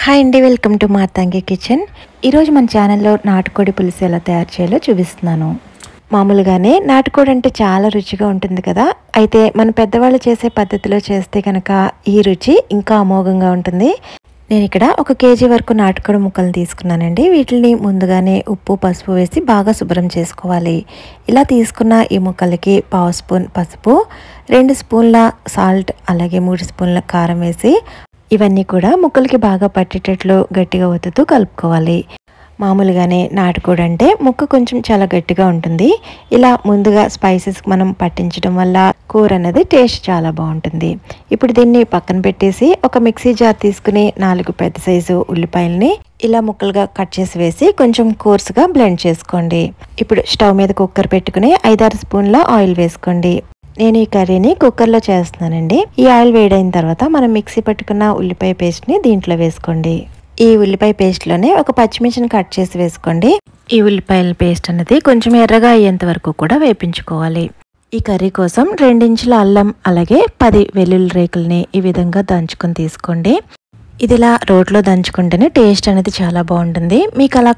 Hi అండి, welcome to మార్తాంగి kitchen. ఈరోజు మన ఛానల్లో నాటుకోడి పులుసు ఎలా తయారు చేయాలో చూపిస్తున్నాను. మామూలుగానే నాటుకోడి అంటే చాలా రుచిగా ఉంటుంది కదా. అయితే మన పెద్దవాళ్ళు చేసే పద్ధతిలో చేస్తే కనుక ఈ రుచి ఇంకా అమోఘంగా ఉంటుంది. నేను ఇక్కడ 1 కేజీ వరకు నాటుకోడి ముక్కలు తీసుకున్నానండి. వీటిని ముందుగానే ఉప్పు పసుపు వేసి బాగా శుభ్రం చేసుకోవాలి. ఇలా తీసుకున్న ఈ ముక్కలకి 1/2 స్పూన్ పసుపు, 2 స్పూన్ల సాల్ట్, అలాగే 3 స్పూన్ల కారం వేసి ఇవన్నీ కూడా ముక్కలకి బాగా పట్టేటట్లు గట్టిగా ఒత్తుతూ కలుపుకోవాలి. మామూలుగానే నాటుకోడి అంటే ముక్క కొంచెం చాలా గట్టిగా ఉంటుంది. ఇలా ముందుగా స్పైసెస్ మనం పట్టించడం వల్ల కూర అనేది టేస్ట్ చాలా బాగుంటుంది. ఇప్పుడు దీన్ని పక్కన పెట్టేసి ఒక మిక్సీ జార్ తీసుకుని 4 పెద్ద సైజు ఉల్లిపాయలని ఇలా ముక్కలుగా కట్ చేసి వేసి కొంచెం కోర్సుగా బ్లెండ్ చేసుకోండి. ఇప్పుడు స్టవ్ మీద కుక్కర్ పెట్టుకుని 5-6 స్పూన్ల ఆయిల్ వేసుకోండి. నేను ఈ కర్రీని కుక్కర్లో చేస్తున్నానండి. ఈ ఆయిల్ వేడైన తర్వాత మనం మిక్సీ పట్టుకున్న ఉల్లిపాయ పేస్ట్ని దీంట్లో వేసుకోండి. ఈ ఉల్లిపాయ పేస్ట్లోనే ఒక పచ్చిమిర్చిని కట్ చేసి వేసుకోండి. ఈ ఉల్లిపాయల పేస్ట్ అనేది కొంచెం ఎర్రగా అయ్యేంత వరకు కూడా వేపించుకోవాలి. ఈ కర్రీ కోసం 2 ఇంచుల అల్లం, అలాగే 10 వెల్లుల్లి రేకుల్ని ఈ విధంగా దంచుకొని తీసుకోండి. ఇది ఇలా రోట్లో దంచుకుంటేనే టేస్ట్ అనేది చాలా బాగుంటుంది. మీకు అలా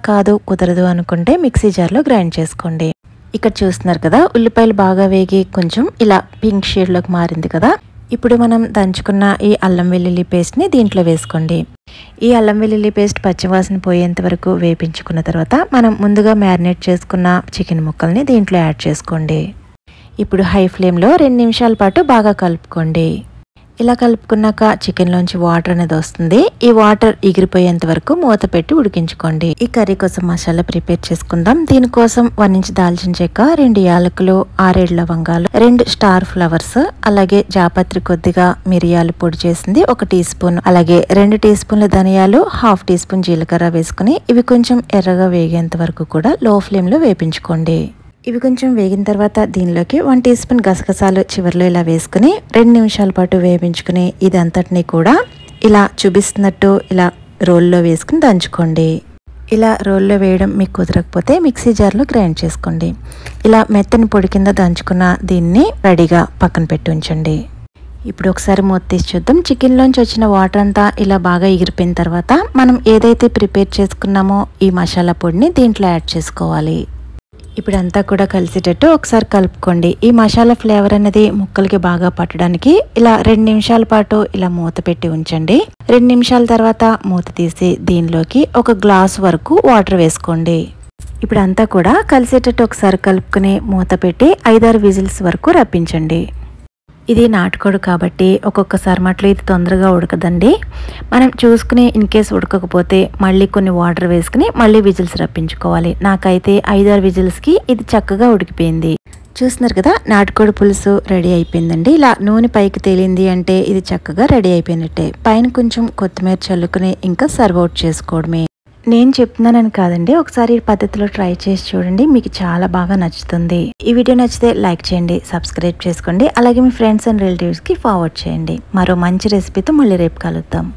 కుదరదు అనుకుంటే మిక్సీ జార్లో గ్రైండ్ చేసుకోండి. ఇక్కడ చూస్తున్నారు కదా, ఉల్లిపాయలు బాగా వేగి కొంచెం ఇలా పింక్ షేడ్లోకి మారింది కదా. ఇప్పుడు మనం దంచుకున్న ఈ అల్లం వెల్లుల్లి పేస్ట్ని దీంట్లో వేసుకోండి. ఈ అల్లం వెల్లుల్లి పేస్ట్ పచ్చివాసన పోయేంత వరకు వేపించుకున్న తర్వాత మనం ముందుగా మ్యారినేట్ చేసుకున్న చికెన్ ముక్కల్ని దీంట్లో యాడ్ చేసుకోండి. ఇప్పుడు హై ఫ్లేమ్లో 2 నిమిషాల పాటు బాగా కలుపుకోండి. ఇలా కలుపుకున్నాక చికెన్లోంచి వాటర్ అనేది వస్తుంది. ఈ వాటర్ ఎగిరిపోయేంత వరకు మూత పెట్టి ఉడికించుకోండి. ఈ కర్రీ కోసం మసాలా ప్రిపేర్ చేసుకుందాం. దీనికోసం 1 ఇంచ్ దాల్చిన చెక్క, 2 యాలకులు, 6-7 లవంగాలు, 2 స్టార్ ఫ్లవర్స్, అలాగే జాపత్రి, కొద్దిగా మిరియాలు పొడి చేసింది 1 టీ స్పూన్, అలాగే 2 టీ స్పూన్ల ధనియాలు, 1/2 టీ స్పూన్ జీలకర్ర వేసుకుని ఇవి కొంచెం ఎర్రగా వేగేంత వరకు కూడా లో ఫ్లేమ్లో వేపించుకోండి. ఇవి కొంచెం వేగిన తర్వాత దీనిలోకి 1 టీ స్పూన్ గసగసాలు చివరిలో ఇలా వేసుకుని 2 నిమిషాల పాటు వేపించుకుని ఇదంతటినీ కూడా ఇలా చూపిస్తున్నట్టు ఇలా రోల్లో వేసుకుని దంచుకోండి. ఇలా రోల్లో వేయడం మీకు కుదరకపోతే మిక్సీ జార్లో గ్రైండ్ చేసుకోండి. ఇలా మెత్తని పొడి కింద దంచుకున్న దీన్ని రెడీగా పక్కన పెట్టి ఉంచండి. ఇప్పుడు ఒకసారి మూత తీసి చూద్దాం. చికెన్లోంచి వచ్చిన వాటర్ అంతా ఇలా బాగా ఎగిరిపోయిన తర్వాత మనం ఏదైతే ప్రిపేర్ చేసుకున్నామో ఈ మసాలా పొడిని దీంట్లో యాడ్ చేసుకోవాలి. ఇప్పుడు అంతా కూడా కలిసేటట్టు ఒకసారి కలుపుకోండి. ఈ మసాలా ఫ్లేవర్ అనేది ముక్కలకి బాగా పట్టడానికి ఇలా 2 నిమిషాల పాటు ఇలా మూత పెట్టి ఉంచండి. 2 నిమిషాల తర్వాత మూత తీసి దీనిలోకి 1 గ్లాస్ వరకు వాటర్ వేసుకోండి. ఇప్పుడు అంతా కూడా కలిసేటట్టు ఒకసారి కలుపుకుని మూత పెట్టి 5-6 విజిల్స్ వరకు రప్పించండి. ఇది నాటుకోడు కాబట్టి ఒక్కొక్కసారి మట్లో ఇది తొందరగా ఉడకదండి. మనం చూసుకుని ఇన్ కేస్ ఉడకకపోతే మళ్ళీ కొన్ని వాటర్ వేసుకుని మళ్ళీ విజిల్స్ రప్పించుకోవాలి. నాకైతే 5-6 విజిల్స్కి ఇది చక్కగా ఉడికిపోయింది. చూస్తున్నారు కదా, నాటుకోడి పులుసు రెడీ అయిపోయిందండి. ఇలా నూనె పైకి తేలింది అంటే ఇది చక్కగా రెడీ అయిపోయినట్టే. పైన కొంచెం కొత్తిమీర చల్లుకుని ఇంకా సర్వ్ అవుట్ చేసుకోవడమే. నేను చెప్తున్నానని కాదండి, ఒకసారి ఈ పద్ధతిలో ట్రై చేసి చూడండి, మీకు చాలా బాగా నచ్చుతుంది. ఈ వీడియో నచ్చితే లైక్ చేయండి, సబ్స్క్రైబ్ చేసుకోండి, అలాగే మీ ఫ్రెండ్స్ అండ్ రిలేటివ్స్కి ఫార్వర్డ్ చేయండి. మరో మంచి రెసిపీతో మళ్ళీ రేపు కలుద్దాం.